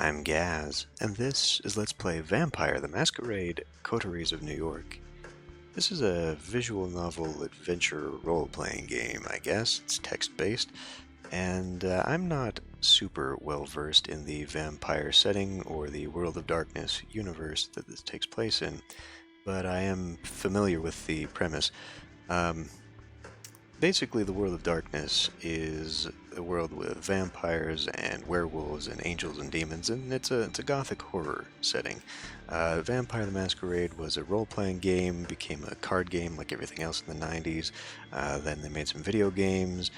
I'm Gaz, and this is Let's Play Vampire the Masquerade, Coteries of New York. This is a visual novel adventure role-playing game, I guess. It's text-based, and I'm not super well-versed in the vampire setting or the World of Darkness universe that this takes place in, but I am familiar with the premise. Basically, the World of Darkness is a world with vampires and werewolves and angels and demons, and it's a gothic horror setting. Vampire the Masquerade was a role-playing game, became a card game like everything else in the 90s. Then they made some video games,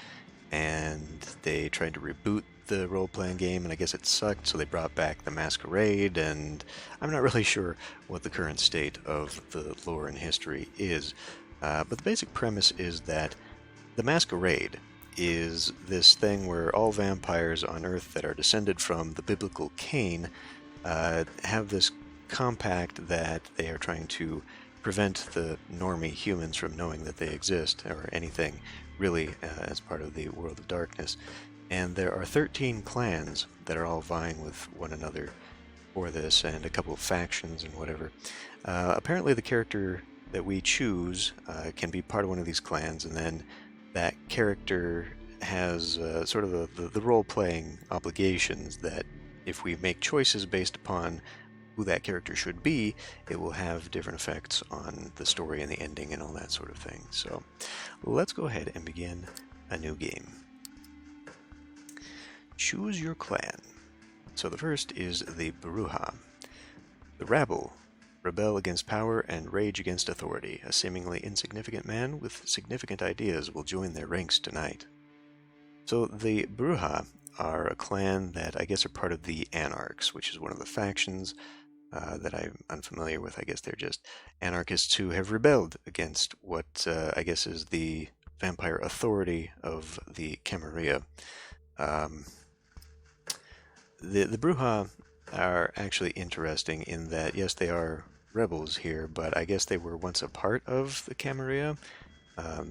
and they tried to reboot the role-playing game, and I guess it sucked, so they brought back the Masquerade, and I'm not really sure what the current state of the lore and history is. But the basic premise is that the Masquerade is this thing where all vampires on Earth that are descended from the biblical Cain have this compact that they are trying to prevent the normie humans from knowing that they exist, or anything really, as part of the World of Darkness. And there are 13 clans that are all vying with one another for this, and a couple of factions and whatever. Apparently the character that we choose can be part of one of these clans, and then that character has sort of the role-playing obligations that if we make choices based upon who that character should be, it will have different effects on the story and the ending and all that sort of thing. So let's go ahead and begin a new game. Choose your clan. So the first is the Bruja. The rabble rebel against power and rage against authority. A seemingly insignificant man with significant ideas will join their ranks tonight. So the Bruja are a clan that I guess are part of the Anarchs, which is one of the factions that I'm unfamiliar with. I guess they're just anarchists who have rebelled against what I guess is the vampire authority of the Camarilla. The Bruja are actually interesting in that, yes, they are rebels here, but I guess they were once a part of the Camarilla.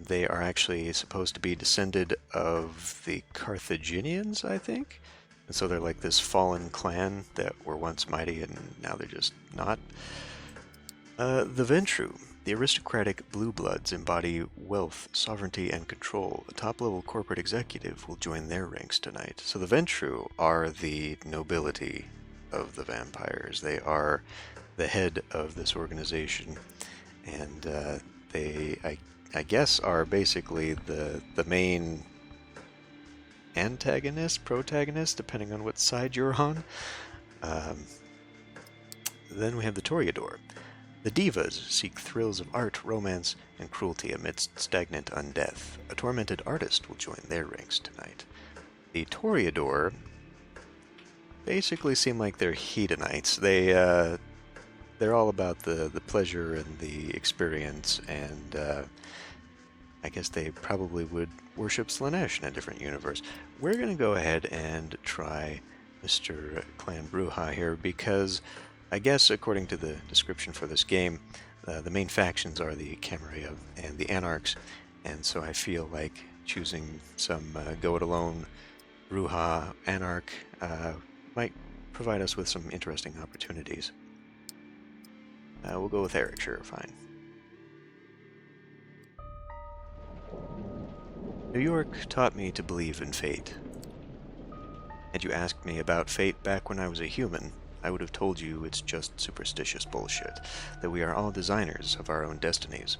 They are actually supposed to be descended of the Carthaginians, I think. And so they're like this fallen clan that were once mighty and now they're just not. The Ventru, the aristocratic blue bloods, embody wealth, sovereignty, and control. A top-level corporate executive will join their ranks tonight. So the Ventru are the nobility of the vampires. They are the head of this organization, and I guess are basically the main antagonist, protagonist, depending on what side you're on. Then we have the Toreador. The divas seek thrills of art, romance, and cruelty amidst stagnant undeath. A tormented artist will join their ranks tonight. The Toreador basically seem like they're hedonites. They're all about the pleasure and the experience, and I guess they probably would worship Slanesh in a different universe. We're going to go ahead and try Mr. Clan Bruja here, because I guess according to the description for this game, the main factions are the Camarilla and the Anarchs, and so I feel like choosing some go-it-alone Bruja Anarch might provide us with some interesting opportunities. We'll go with Eric, sure, fine. New York taught me to believe in fate. Had you asked me about fate back when I was a human, I would have told you it's just superstitious bullshit, that we are all designers of our own destinies.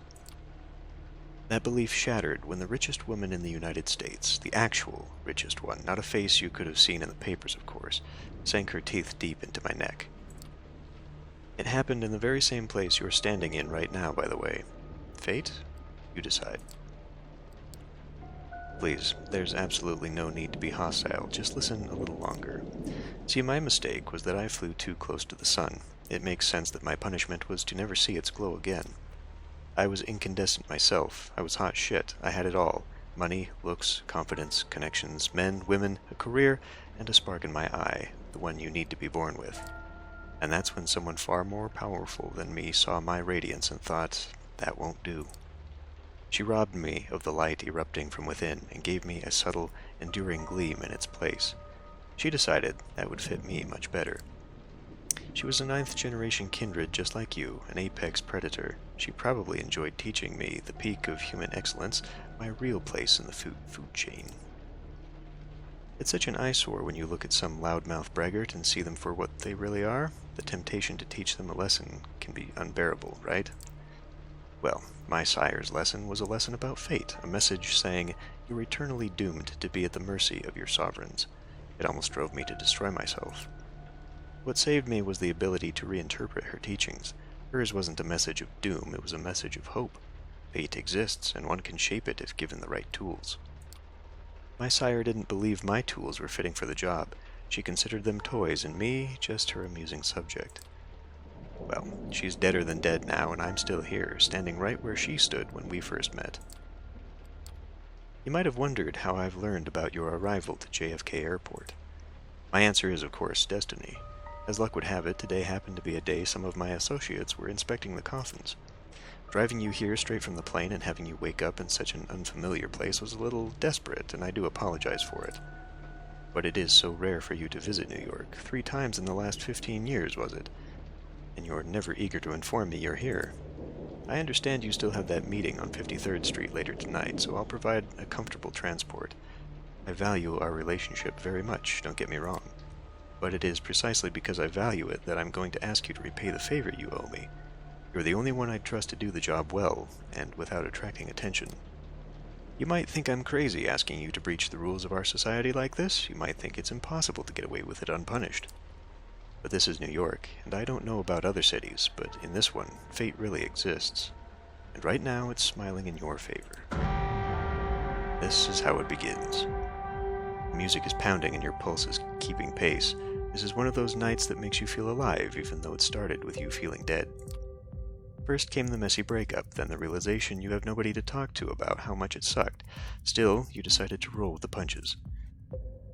That belief shattered when the richest woman in the United States, the actual richest one, not a face you could have seen in the papers, of course, sank her teeth deep into my neck. It happened in the very same place you're standing in right now, by the way. Fate? You decide. Please, there's absolutely no need to be hostile. Just listen a little longer. See, my mistake was that I flew too close to the sun. It makes sense that my punishment was to never see its glow again. I was incandescent myself. I was hot shit. I had it all. Money, looks, confidence, connections, men, women, a career, and a spark in my eye, the one you need to be born with. And that's when someone far more powerful than me saw my radiance and thought, that won't do. She robbed me of the light erupting from within and gave me a subtle, enduring gleam in its place. She decided that would fit me much better. She was a ninth-generation kindred just like you, an apex predator. She probably enjoyed teaching me the peak of human excellence, my real place in the food chain. It's such an eyesore when you look at some loudmouth braggart and see them for what they really are. The temptation to teach them a lesson can be unbearable, right? Well, my sire's lesson was a lesson about fate, a message saying you're eternally doomed to be at the mercy of your sovereigns. It almost drove me to destroy myself. What saved me was the ability to reinterpret her teachings. Hers wasn't a message of doom, it was a message of hope. Fate exists, and one can shape it if given the right tools. My sire didn't believe my tools were fitting for the job. She considered them toys, and me just her amusing subject. Well, she's deader than dead now, and I'm still here, standing right where she stood when we first met. You might have wondered how I've learned about your arrival to JFK Airport. My answer is, of course, destiny. As luck would have it, today happened to be a day some of my associates were inspecting the coffins. Driving you here straight from the plane and having you wake up in such an unfamiliar place was a little desperate, and I do apologize for it. But it is so rare for you to visit New York. 3 times in the last 15 years, was it? And you're never eager to inform me you're here. I understand you still have that meeting on 53rd Street later tonight, so I'll provide a comfortable transport. I value our relationship very much, don't get me wrong. But it is precisely because I value it that I'm going to ask you to repay the favor you owe me. You're the only one I'd trust to do the job well, and without attracting attention. You might think I'm crazy asking you to breach the rules of our society like this. You might think it's impossible to get away with it unpunished. But this is New York, and I don't know about other cities, but in this one, fate really exists. And right now, it's smiling in your favor. This is how it begins. The music is pounding and your pulse is keeping pace. This is one of those nights that makes you feel alive, even though it started with you feeling dead. First came the messy breakup, then the realization you have nobody to talk to about how much it sucked. Still, you decided to roll with the punches.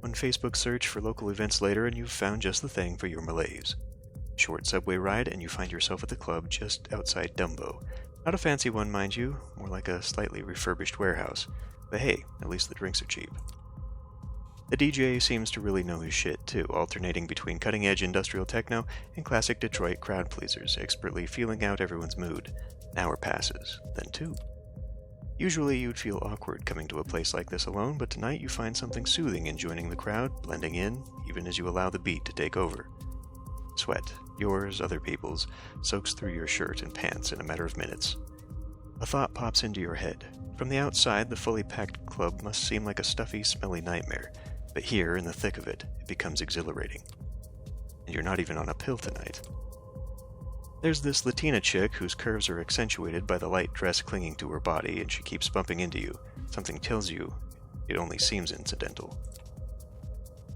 One Facebook search for local events later and you've found just the thing for your malaise. Short subway ride and you find yourself at the club just outside Dumbo. Not a fancy one, mind you, more like a slightly refurbished warehouse. But hey, at least the drinks are cheap. The DJ seems to really know his shit, too, alternating between cutting-edge industrial techno and classic Detroit crowd-pleasers, expertly feeling out everyone's mood. An hour passes, then 2. Usually you'd feel awkward coming to a place like this alone, but tonight you find something soothing in joining the crowd, blending in, even as you allow the beat to take over. Sweat, yours, other people's, soaks through your shirt and pants in a matter of minutes. A thought pops into your head. From the outside, the fully packed club must seem like a stuffy, smelly nightmare. But here, in the thick of it, it becomes exhilarating. And you're not even on a pill tonight. There's this Latina chick whose curves are accentuated by the light dress clinging to her body, and she keeps bumping into you. Something tells you it only seems incidental.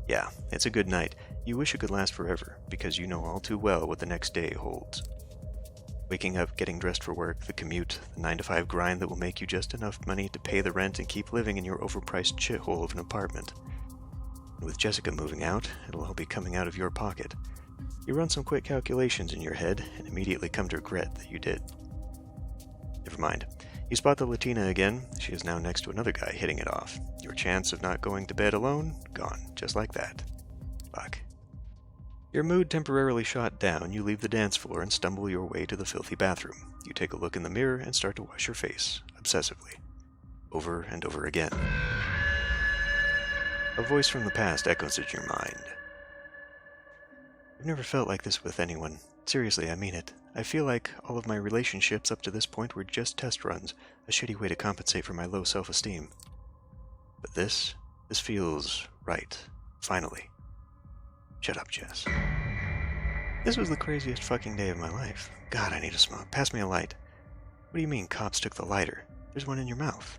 Yeah, it's a good night. You wish it could last forever, because you know all too well what the next day holds. Waking up, getting dressed for work, the commute, the 9-to-5 grind that will make you just enough money to pay the rent and keep living in your overpriced shithole of an apartment. With Jessica moving out, it'll all be coming out of your pocket. You run some quick calculations in your head and immediately come to regret that you did. Never mind. You spot the Latina again. She is now next to another guy hitting it off. Your chance of not going to bed alone? Gone. Just like that. Fuck. Your mood temporarily shot down, you leave the dance floor and stumble your way to the filthy bathroom. You take a look in the mirror and start to wash your face, obsessively. Over and over again. A voice from the past echoes in your mind. I've never felt like this with anyone. Seriously, I mean it. I feel like all of my relationships up to this point were just test runs, a shitty way to compensate for my low self-esteem. But this feels right. Finally. Shut up, Jess. This was the craziest fucking day of my life. God, I need a smoke. Pass me a light. What do you mean, cops took the lighter? There's one in your mouth.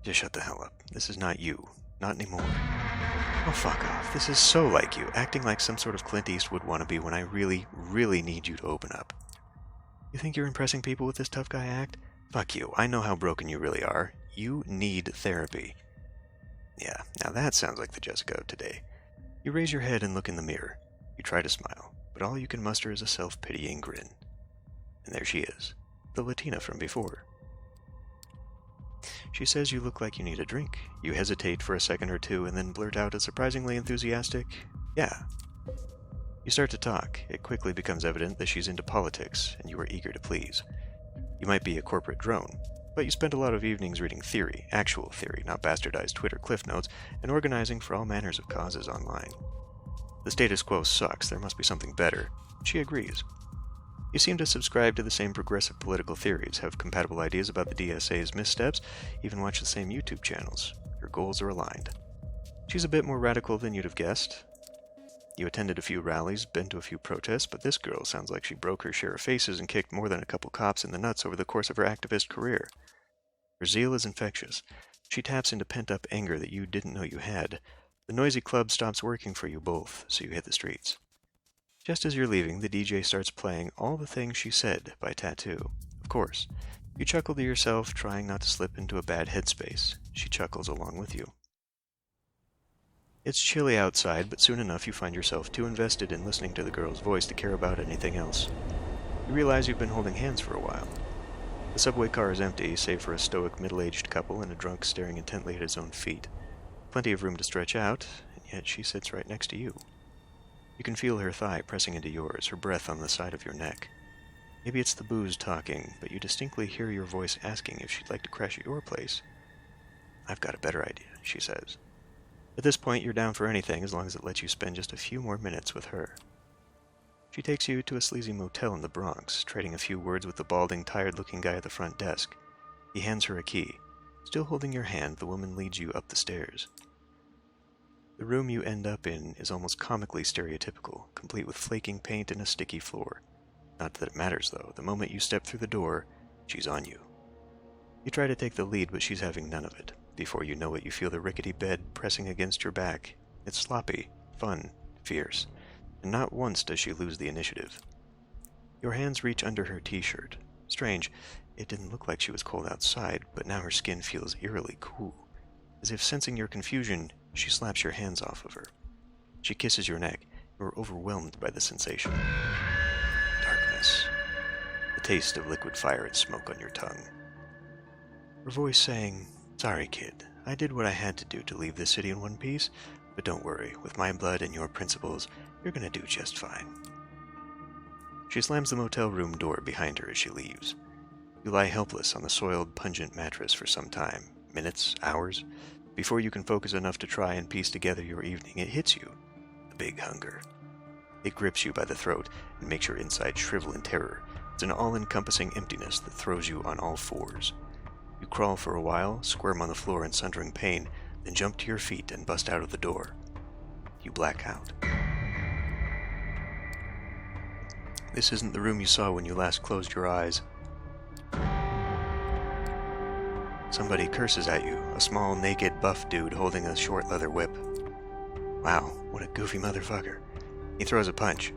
Just shut the hell up. This is not you. Not anymore. Oh, fuck off. This is so like you, acting like some sort of Clint Eastwood wannabe when I really, really need you to open up. You think you're impressing people with this tough guy act? Fuck you. I know how broken you really are. You need therapy. Yeah, now that sounds like the Jessica of today. You raise your head and look in the mirror. You try to smile, but all you can muster is a self-pitying grin. And there she is, the Latina from before. She says you look like you need a drink. You hesitate for a second or two and then blurt out a surprisingly enthusiastic, "Yeah." You start to talk. It quickly becomes evident that she's into politics, and you are eager to please. You might be a corporate drone, but you spend a lot of evenings reading theory, actual theory, not bastardized Twitter cliff notes, and organizing for all manners of causes online. The status quo sucks, there must be something better. She agrees. You seem to subscribe to the same progressive political theories, have compatible ideas about the DSA's missteps, even watch the same YouTube channels. Your goals are aligned. She's a bit more radical than you'd have guessed. You attended a few rallies, been to a few protests, but this girl sounds like she broke her share of faces and kicked more than a couple cops in the nuts over the course of her activist career. Her zeal is infectious. She taps into pent-up anger that you didn't know you had. The noisy club stops working for you both, so you hit the streets. Just as you're leaving, the DJ starts playing All the Things She Said by Tattoo. Of course. You chuckle to yourself, trying not to slip into a bad headspace. She chuckles along with you. It's chilly outside, but soon enough you find yourself too invested in listening to the girl's voice to care about anything else. You realize you've been holding hands for a while. The subway car is empty, save for a stoic middle-aged couple and a drunk staring intently at his own feet. Plenty of room to stretch out, and yet she sits right next to you. You can feel her thigh pressing into yours, her breath on the side of your neck. Maybe it's the booze talking, but you distinctly hear your voice asking if she'd like to crash at your place. "I've got a better idea," she says. At this point, you're down for anything as long as it lets you spend just a few more minutes with her. She takes you to a sleazy motel in the Bronx, trading a few words with the balding, tired-looking guy at the front desk. He hands her a key. Still holding your hand, the woman leads you up the stairs. The room you end up in is almost comically stereotypical, complete with flaking paint and a sticky floor. Not that it matters, though. The moment you step through the door, she's on you. You try to take the lead, but she's having none of it. Before you know it, you feel the rickety bed pressing against your back. It's sloppy, fun, fierce, and not once does she lose the initiative. Your hands reach under her t-shirt. Strange, it didn't look like she was cold outside, but now her skin feels eerily cool. As if sensing your confusion, she slaps your hands off of her. She kisses your neck. You're overwhelmed by the sensation. Darkness. The taste of liquid fire and smoke on your tongue. Her voice saying, "Sorry, kid. I did what I had to do to leave this city in one piece, but don't worry. With my blood and your principles, you're gonna do just fine." She slams the motel room door behind her as she leaves. You lie helpless on the soiled, pungent mattress for some time, minutes, hours, before you can focus enough to try and piece together your evening. It hits you. The big hunger. It grips you by the throat and makes your insides shrivel in terror. It's an all-encompassing emptiness that throws you on all fours. You crawl for a while, squirm on the floor in sundering pain, then jump to your feet and bust out of the door. You black out. This isn't the room you saw when you last closed your eyes. Somebody curses at you, a small, naked, buff dude holding a short leather whip. Wow, what a goofy motherfucker. He throws a punch.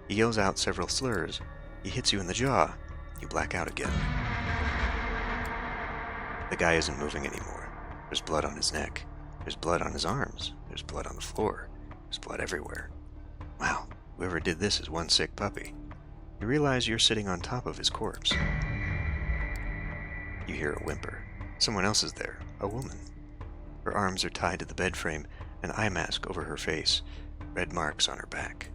He yells out several slurs. He hits you in the jaw. You black out again. The guy isn't moving anymore. There's blood on his neck. There's blood on his arms. There's blood on the floor. There's blood everywhere. Wow, whoever did this is one sick puppy. You realize you're sitting on top of his corpse. You hear a whimper. Someone else is there, a woman. Her arms are tied to the bed frame, an eye mask over her face, red marks on her back.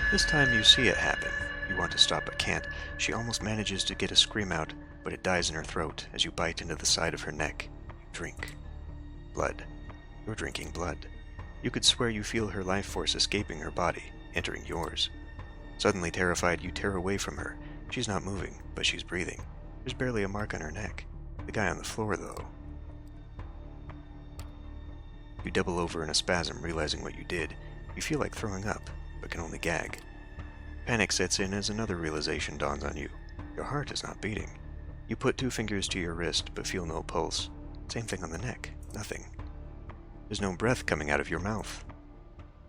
This time you see it happen. You want to stop but can't. She almost manages to get a scream out, but it dies in her throat as you bite into the side of her neck. You drink. Blood. You're drinking blood. You could swear you feel her life force escaping her body, entering yours. Suddenly terrified, you tear away from her. She's not moving, but she's breathing. There's barely a mark on her neck. The guy on the floor, though. You double over in a spasm, realizing what you did. You feel like throwing up, but can only gag. Panic sets in as another realization dawns on you. Your heart is not beating. You put 2 fingers to your wrist, but feel no pulse. Same thing on the neck. Nothing. There's no breath coming out of your mouth.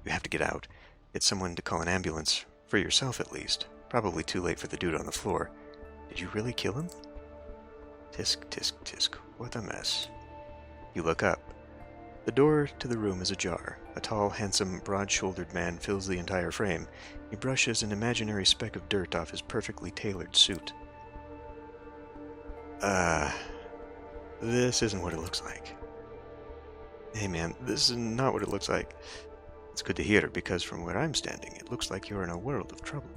You have to get out. Get someone to call an ambulance. For yourself, at least. Probably too late for the dude on the floor. Did you really kill him? Tisk, tisk, tisk. What a mess. You look up. The door to the room is ajar. A tall, handsome, broad-shouldered man fills the entire frame. He brushes an imaginary speck of dirt off his perfectly tailored suit. This isn't what it looks like. Hey man, this is not what it looks like. It's good to hear, because from where I'm standing, it looks like you're in a world of trouble.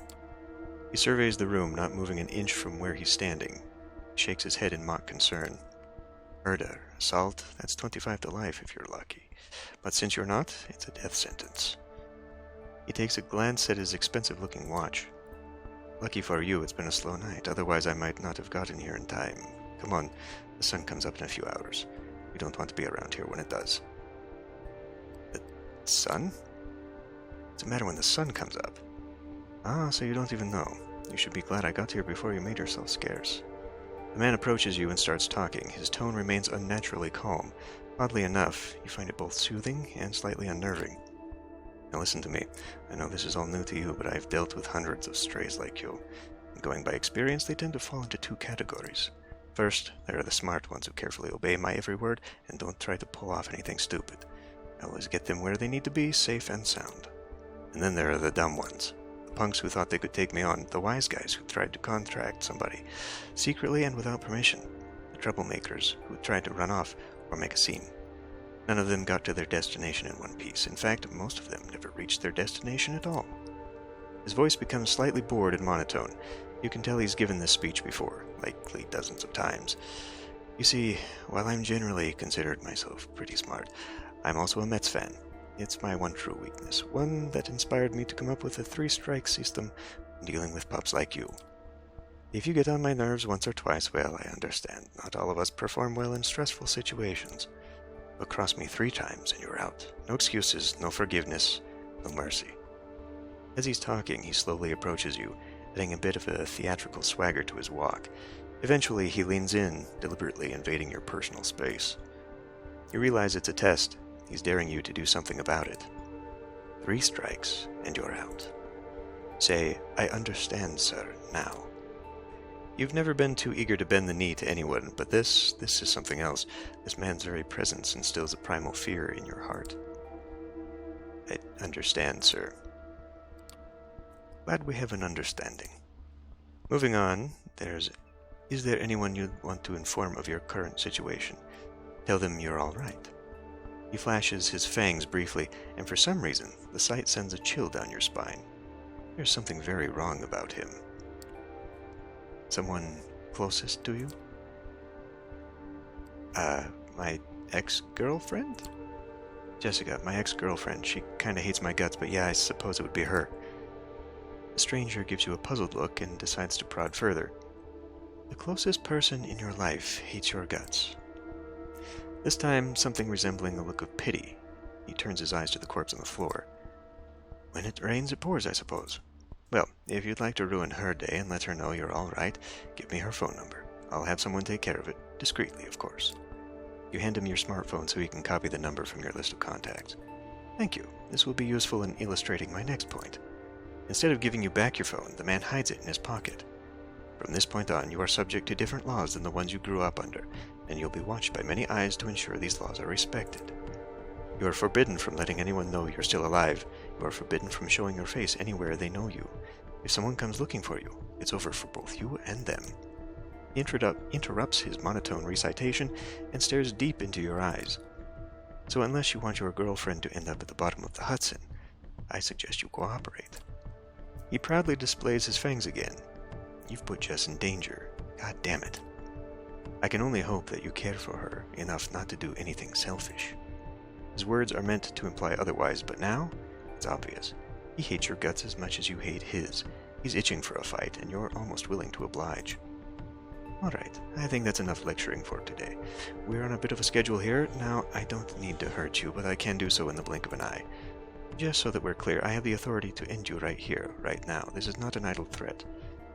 He surveys the room, not moving an inch from where he's standing. He shakes his head in mock concern. Murder, assault, that's 25 to life if you're lucky. But since you're not, it's a death sentence. He takes a glance at his expensive-looking watch. Lucky for you, it's been a slow night, otherwise I might not have gotten here in time. Come on, the sun comes up in a few hours. We don't want to be around here when it does. The sun? What's the matter when the sun comes up? Ah, so you don't even know. You should be glad I got here before you made yourself scarce. The man approaches you and starts talking. His tone remains unnaturally calm. Oddly enough, you find it both soothing and slightly unnerving. Now listen to me. I know this is all new to you, but I've dealt with hundreds of strays like you. And going by experience, they tend to fall into two categories. First, there are the smart ones who carefully obey my every word and don't try to pull off anything stupid. I always get them where they need to be, safe and sound. And then there are the dumb ones. The punks who thought they could take me on, the wise guys who tried to contract somebody, secretly and without permission, the troublemakers who tried to run off or make a scene. None of them got to their destination in one piece. In fact, most of them never reached their destination at all. His voice becomes slightly bored and monotone. You can tell he's given this speech before, likely dozens of times. You see, while I'm generally considered myself pretty smart, I'm also a Mets fan. It's my one true weakness, one that inspired me to come up with a 3-strike system when dealing with pups like you. If you get on my nerves once or twice, well, I understand. Not all of us perform well in stressful situations. But cross me 3 times and you're out. No excuses, no forgiveness, no mercy. As he's talking, he slowly approaches you, adding a bit of a theatrical swagger to his walk. Eventually, he leans in, deliberately invading your personal space. You realize it's a test. He's daring you to do something about it. 3 strikes, and you're out. Say, "I understand, sir," now. You've never been too eager to bend the knee to anyone, but this is something else. This man's very presence instills a primal fear in your heart. "I understand, sir." Glad we have an understanding. Moving on, is there anyone you'd want to inform of your current situation? Tell them you're all right. He flashes his fangs briefly, and for some reason, the sight sends a chill down your spine. There's something very wrong about him. Someone closest to you? My ex-girlfriend? Jessica, my ex-girlfriend. She kinda hates my guts, but yeah, I suppose it would be her. The stranger gives you a puzzled look and decides to prod further. The closest person in your life hates your guts. This time, something resembling a look of pity. He turns his eyes to the corpse on the floor. When it rains, it pours, I suppose. Well, if you'd like to ruin her day and let her know you're all right, give me her phone number. I'll have someone take care of it, discreetly, of course. You hand him your smartphone so he can copy the number from your list of contacts. Thank you. This will be useful in illustrating my next point. Instead of giving you back your phone, the man hides it in his pocket. From this point on, you are subject to different laws than the ones you grew up under, and you'll be watched by many eyes to ensure these laws are respected. You are forbidden from letting anyone know you're still alive. You are forbidden from showing your face anywhere they know you. If someone comes looking for you, it's over for both you and them. He interrupts his monotone recitation and stares deep into your eyes. So unless you want your girlfriend to end up at the bottom of the Hudson, I suggest you cooperate. He proudly displays his fangs again. You've put Jess in danger. God damn it. I can only hope that you care for her enough not to do anything selfish. His words are meant to imply otherwise, but now it's obvious. He hates your guts as much as you hate his. He's itching for a fight, and you're almost willing to oblige. Alright, I think that's enough lecturing for today. We're on a bit of a schedule here. Now, I don't need to hurt you, but I can do so in the blink of an eye. Just so that we're clear, I have the authority to end you right here, right now. This is not an idle threat.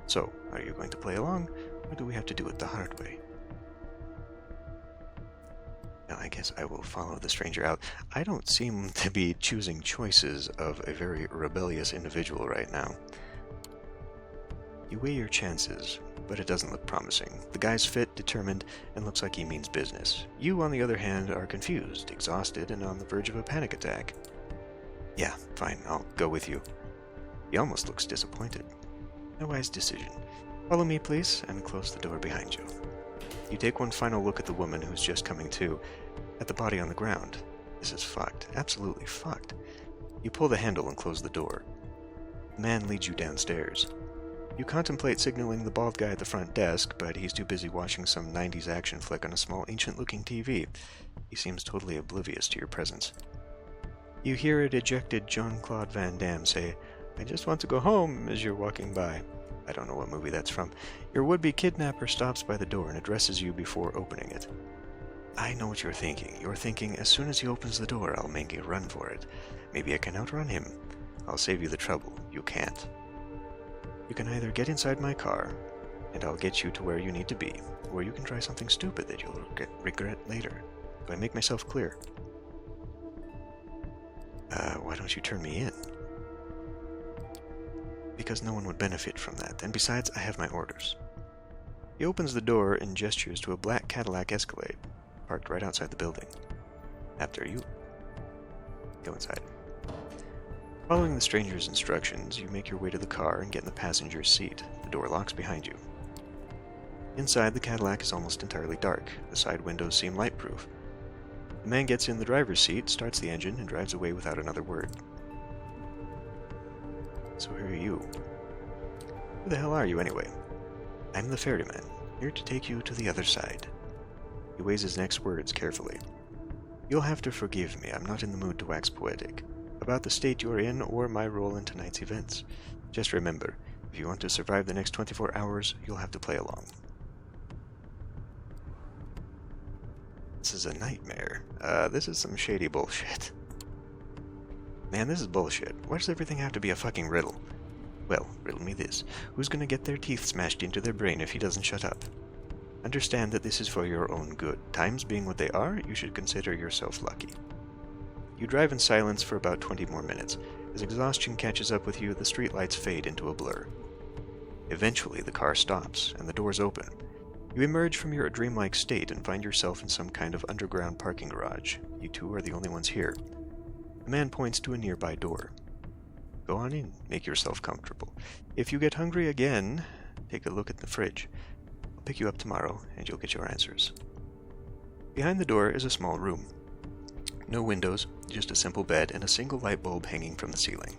So, are you going to play along, or do we have to do it the hard way? Well, I guess I will follow the stranger out. I don't seem to be choosing choices of a very rebellious individual right now. You weigh your chances, but it doesn't look promising. The guy's fit, determined, and looks like he means business. You, on the other hand, are confused, exhausted, and on the verge of a panic attack. Yeah, fine, I'll go with you. He almost looks disappointed. A wise decision. Follow me, please, and close the door behind you. You take one final look at the woman who's just coming to, at the body on the ground. This is fucked. Absolutely fucked. You pull the handle and close the door. The man leads you downstairs. You contemplate signaling the bald guy at the front desk, but he's too busy watching some 90s action flick on a small ancient-looking TV. He seems totally oblivious to your presence. You hear a dejected Jean-Claude Van Damme say, "I just want to go home," as you're walking by. I don't know what movie that's from. Your would-be kidnapper stops by the door and addresses you before opening it. I know what you're thinking. You're thinking, as soon as he opens the door, I'll make a run for it. Maybe I can outrun him. I'll save you the trouble. You can't. You can either get inside my car, and I'll get you to where you need to be, or you can try something stupid that you'll regret later. Do I make myself clear? Why don't you turn me in? Because no one would benefit from that, and besides, I have my orders. He opens the door and gestures to a black Cadillac Escalade, parked right outside the building. After you. Go inside. Following the stranger's instructions, you make your way to the car and get in the passenger's seat. The door locks behind you. Inside, the Cadillac is almost entirely dark. The side windows seem light-proof. The man gets in the driver's seat, starts the engine, and drives away without another word. So who are you? Who the hell are you, anyway? I'm the ferryman, here to take you to the other side. He weighs his next words carefully. You'll have to forgive me, I'm not in the mood to wax poetic about the state you're in or my role in tonight's events. Just remember, if you want to survive the next 24 hours, you'll have to play along. This is a nightmare. This is some shady bullshit. Man, this is bullshit. Why does everything have to be a fucking riddle? Well, riddle me this. Who's gonna get their teeth smashed into their brain if he doesn't shut up? Understand that this is for your own good. Times being what they are, you should consider yourself lucky. You drive in silence for about 20 more minutes. As exhaustion catches up with you, the streetlights fade into a blur. Eventually, the car stops, and the doors open. You emerge from your dreamlike state and find yourself in some kind of underground parking garage. You two are the only ones here. The man points to a nearby door. Go on in, make yourself comfortable. If you get hungry again, take a look at the fridge. I'll pick you up tomorrow, and you'll get your answers. Behind the door is a small room. No windows, just a simple bed and a single light bulb hanging from the ceiling.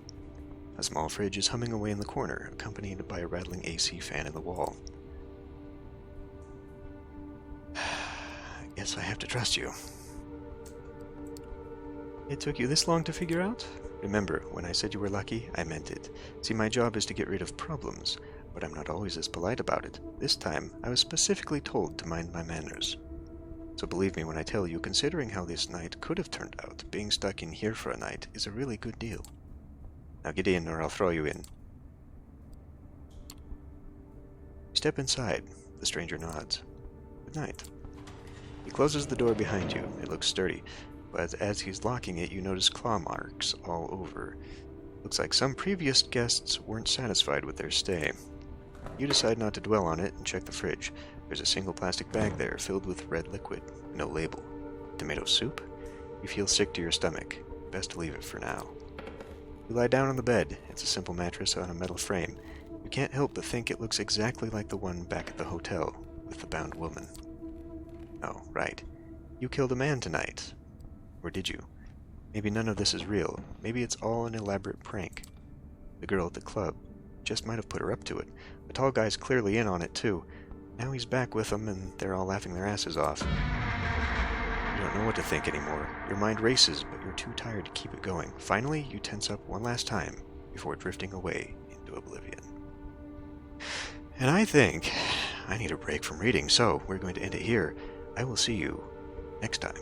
A small fridge is humming away in the corner, accompanied by a rattling AC fan in the wall. Guess I have to trust you. It took you this long to figure out? Remember, when I said you were lucky, I meant it. See, my job is to get rid of problems, but I'm not always as polite about it. This time, I was specifically told to mind my manners. So believe me when I tell you, considering how this night could have turned out, being stuck in here for a night is a really good deal. Now get in or I'll throw you in. Step inside. The stranger nods. Good night. He closes the door behind you. It looks sturdy, but as he's locking it, you notice claw marks all over. Looks like some previous guests weren't satisfied with their stay. You decide not to dwell on it and check the fridge. There's a single plastic bag there filled with red liquid. No label. Tomato soup? You feel sick to your stomach. Best to leave it for now. You lie down on the bed. It's a simple mattress on a metal frame. You can't help but think it looks exactly like the one back at the hotel with the bound woman. Oh, right. You killed a man tonight. Or did you? Maybe none of this is real. Maybe it's all an elaborate prank. The girl at the club just might have put her up to it. The tall guy's clearly in on it, too. Now he's back with them, and they're all laughing their asses off. You don't know what to think anymore. Your mind races, but you're too tired to keep it going. Finally, you tense up one last time before drifting away into oblivion. And I think I need a break from reading, so we're going to end it here. I will see you next time.